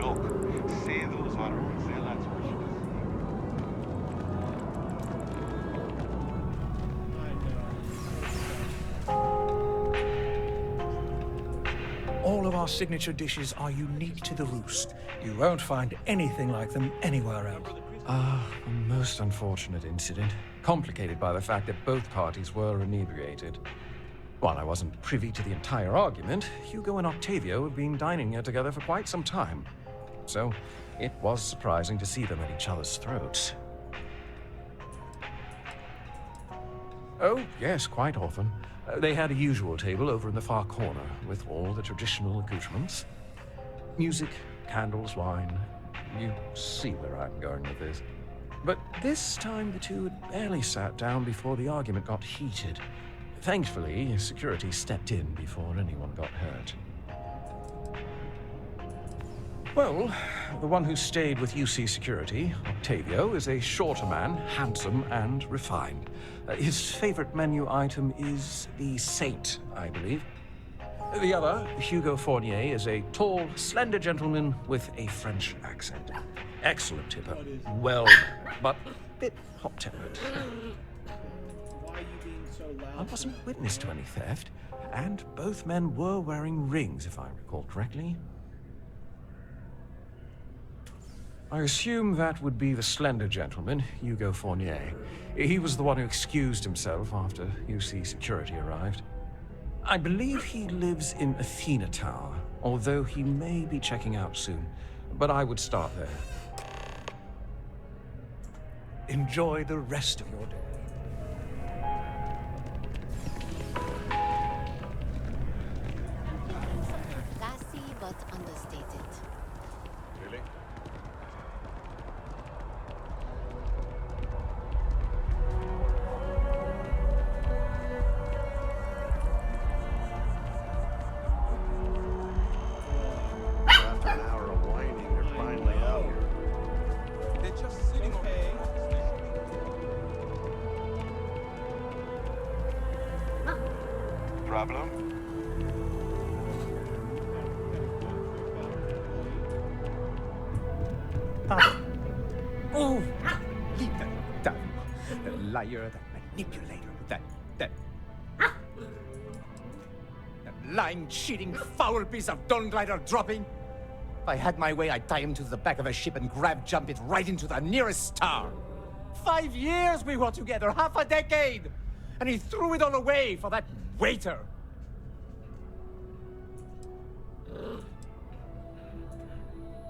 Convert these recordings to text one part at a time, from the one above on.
joke. Say those are our zealots worship. All of our signature dishes are unique to the Roost. You won't find anything like them anywhere else. A most unfortunate incident, complicated by the fact that both parties were inebriated. While I wasn't privy to the entire argument, Hugo and Octavio had been dining here together for quite some time. So, it was surprising to see them at each other's throats. Oh, yes, quite often. They had a usual table over in the far corner, with all the traditional accoutrements. Music, candles, wine. You see where I'm going with this. But this time the two had barely sat down before the argument got heated. Thankfully, security stepped in before anyone got hurt. Well, the one who stayed with UC Security, Octavio, is a shorter man, handsome and refined. His favorite menu item is the Saint, I believe. The other, Hugo Fournier, is a tall, slender gentleman with a French accent. Excellent tipper, well-mannered, but a bit hot-tempered. Why are you being so loud? I wasn't witness to any theft, and both men were wearing rings, if I recall correctly. I assume that would be the slender gentleman, Hugo Fournier. He was the one who excused himself after UC Security arrived. I believe he lives in Athena Tower, although he may be checking out soon. But I would start there. Enjoy the rest of your day. Classy but understated. Really? After an hour of whining, they're finally out. They're just sitting Problem? Oh, leave that down. The liar, that manipulator, that lying, cheating, foul piece of Dawn Glider dropping. If I had my way, I'd tie him to the back of a ship and jump it right into the nearest star. 5 years we were together, half a decade! And he threw it all away for that waiter.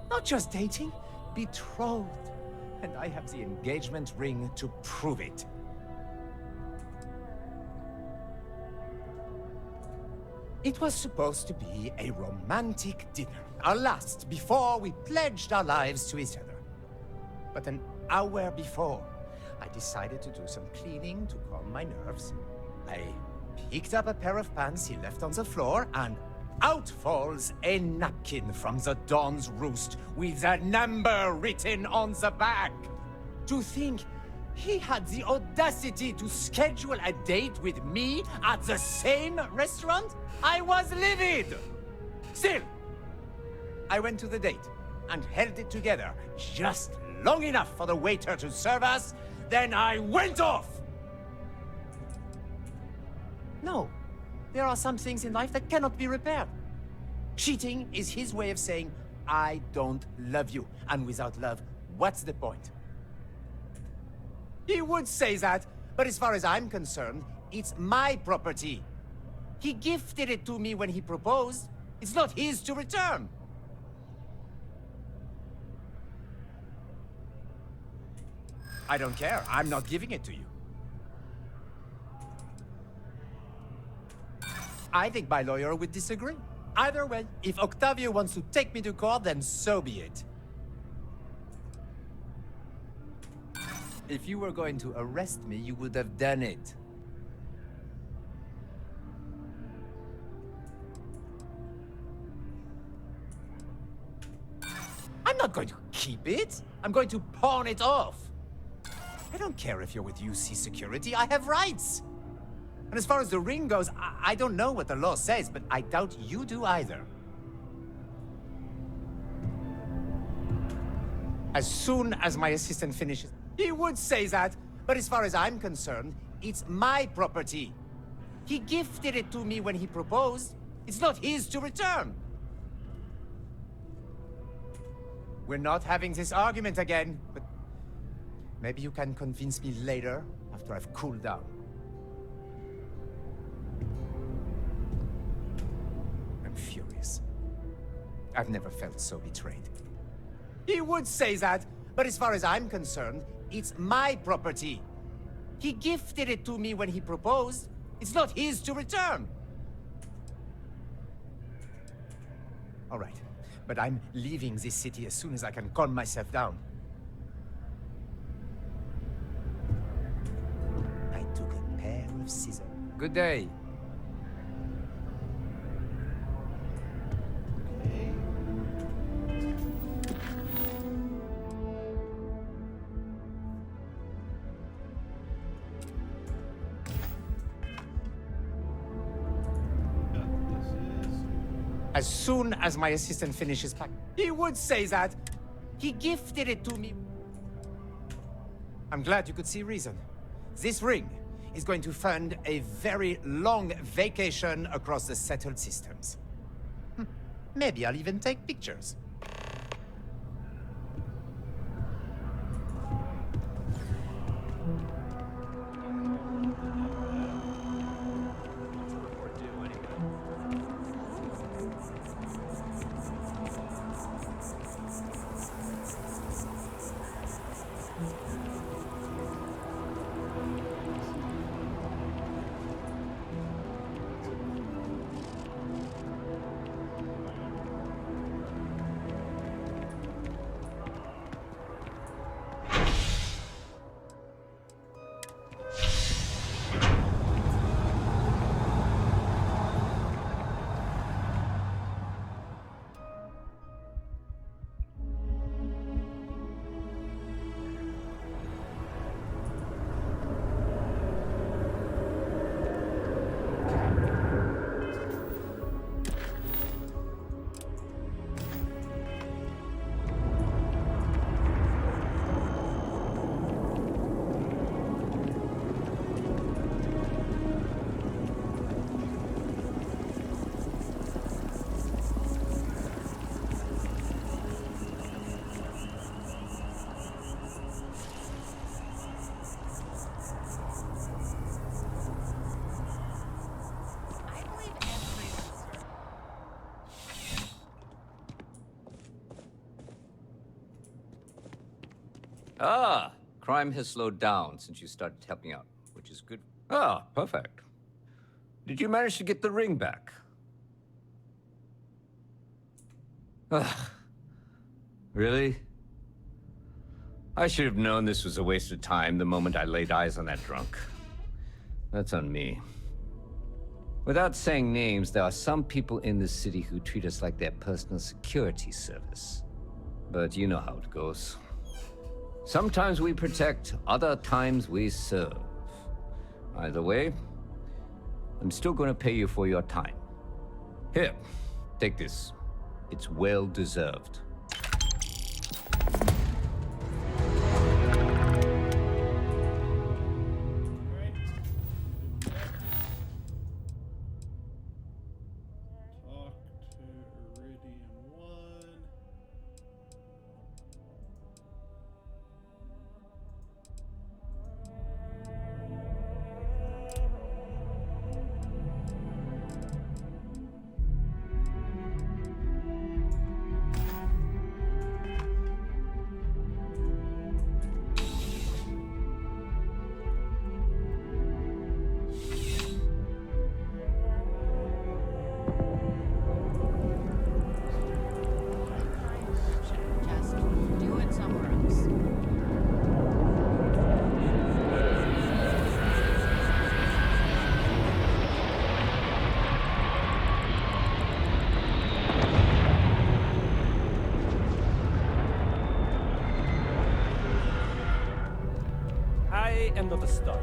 Not just dating, betrothed. And I have the engagement ring to prove it. It was supposed to be a romantic dinner, our last before we pledged our lives to each other. But an hour before, I decided to do some cleaning to calm my nerves. I picked up a pair of pants he left on the floor, and out falls a napkin from the Dawn's Roost with a number written on the back. To think he had the audacity to schedule a date with me at the same restaurant? I was livid! Still, I went to the date and held it together just long enough for the waiter to serve us. Then I went off! No, there are some things in life that cannot be repaired. Cheating is his way of saying, I don't love you. And without love, what's the point? He would say that, but as far as I'm concerned, it's my property. He gifted it to me when he proposed. It's not his to return. I don't care. I'm not giving it to you. I think my lawyer would disagree. Either way, if Octavio wants to take me to court, then so be it. If you were going to arrest me, you would have done it. I'm not going to keep it. I'm going to pawn it off. I don't care if you're with UC Security. I have rights. And as far as the ring goes, I don't know what the law says, but I doubt you do either. As soon as my assistant finishes... He would say that, but as far as I'm concerned, it's my property. He gifted it to me when he proposed. It's not his to return. We're not having this argument again, but maybe you can convince me later, after I've cooled down. I'm furious. I've never felt so betrayed. He would say that, but as far as I'm concerned, it's my property. He gifted it to me when he proposed. It's not his to return. All right, but I'm leaving this city as soon as I can calm myself down. I took a pair of scissors. Good day. As soon as my assistant finishes packing. He would say that. He gifted it to me. I'm glad you could see reason. This ring is going to fund a very long vacation across the settled systems. Maybe I'll even take pictures. Ah, crime has slowed down since you started helping out, which is good. Ah, perfect. Did you manage to get the ring back? Ugh. Really? I should have known this was a waste of time the moment I laid eyes on that drunk. That's on me. Without saying names, there are some people in this city who treat us like their personal security service. But you know how it goes. Sometimes we protect, other times we serve. Either way, I'm still going to pay you for your time. Here, take this. It's well deserved. Talk to Iridium 1. Just do it somewhere else. I am not a star.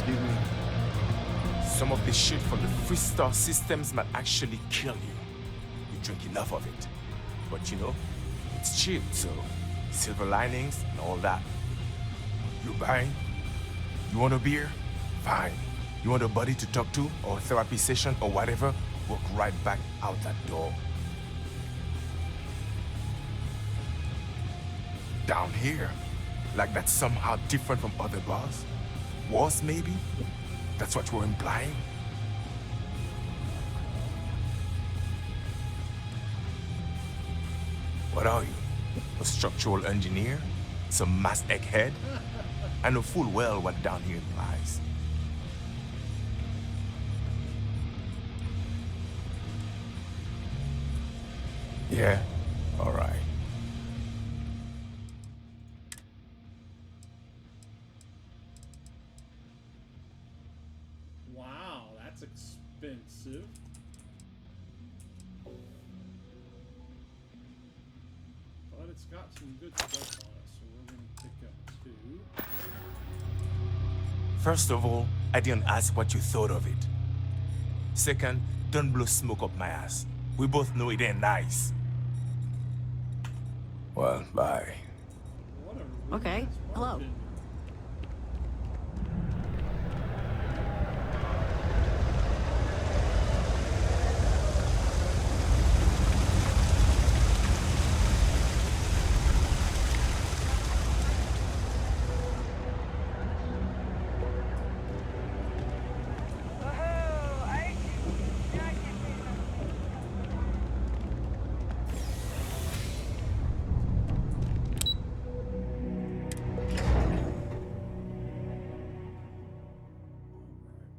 Excuse me. Some of the shit from the Freestar systems might actually kill you. You drink enough of it. But you know, it's cheap, so silver linings and all that. You buying? You want a beer? Fine. You want a buddy to talk to, or a therapy session, or whatever? Walk right back out that door. Down here? Like that's somehow different from other bars? Worse, maybe? That's what you're implying? What are you? A structural engineer? Some mass egghead? I know full well what down here implies. Yeah, all right. Wow, that's expensive. But it's got some good stuff on it, so we're gonna pick up 2. First of all, I didn't ask what you thought of it. Second, don't blow smoke up my ass. We both know it ain't nice. Well, bye. What a really Okay, nice hello. bargain.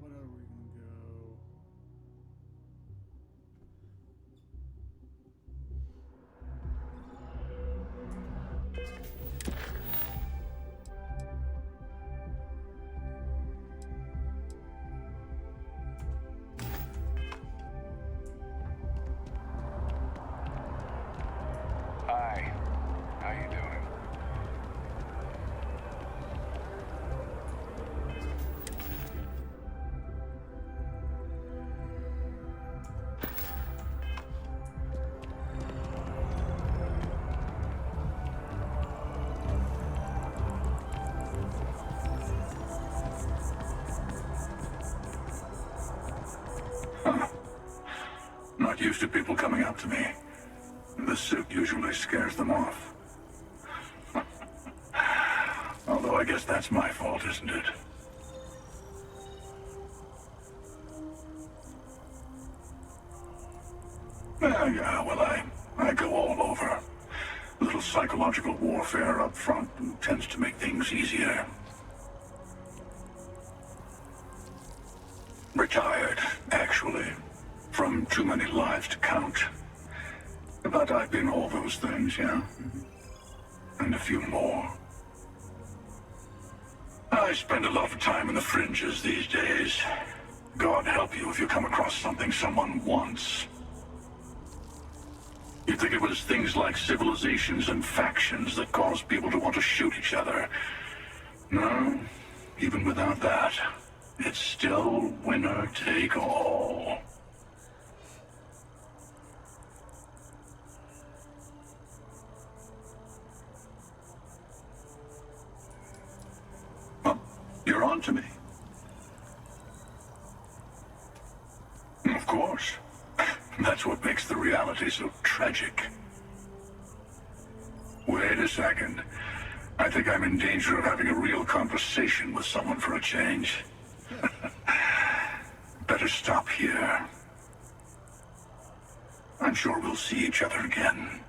What are we gonna go? Hi. How you doing? Not used to people coming up to me. The suit usually scares them off. Although I guess that's my fault, isn't it? Yeah, well, I go all over. A little psychological warfare up front tends to make things easier. Retired, actually. From too many lives to count. But I've been all those things, yeah? And a few more. I spend a lot of time in the fringes these days. God help you if you come across something someone wants. You'd think it was things like civilizations and factions that cause people to want to shoot each other. No, even without that, it's still winner take all. You're on to me. Of course. That's what makes the reality so tragic. Wait a second. I think I'm in danger of having a real conversation with someone for a change. Better stop here. I'm sure we'll see each other again.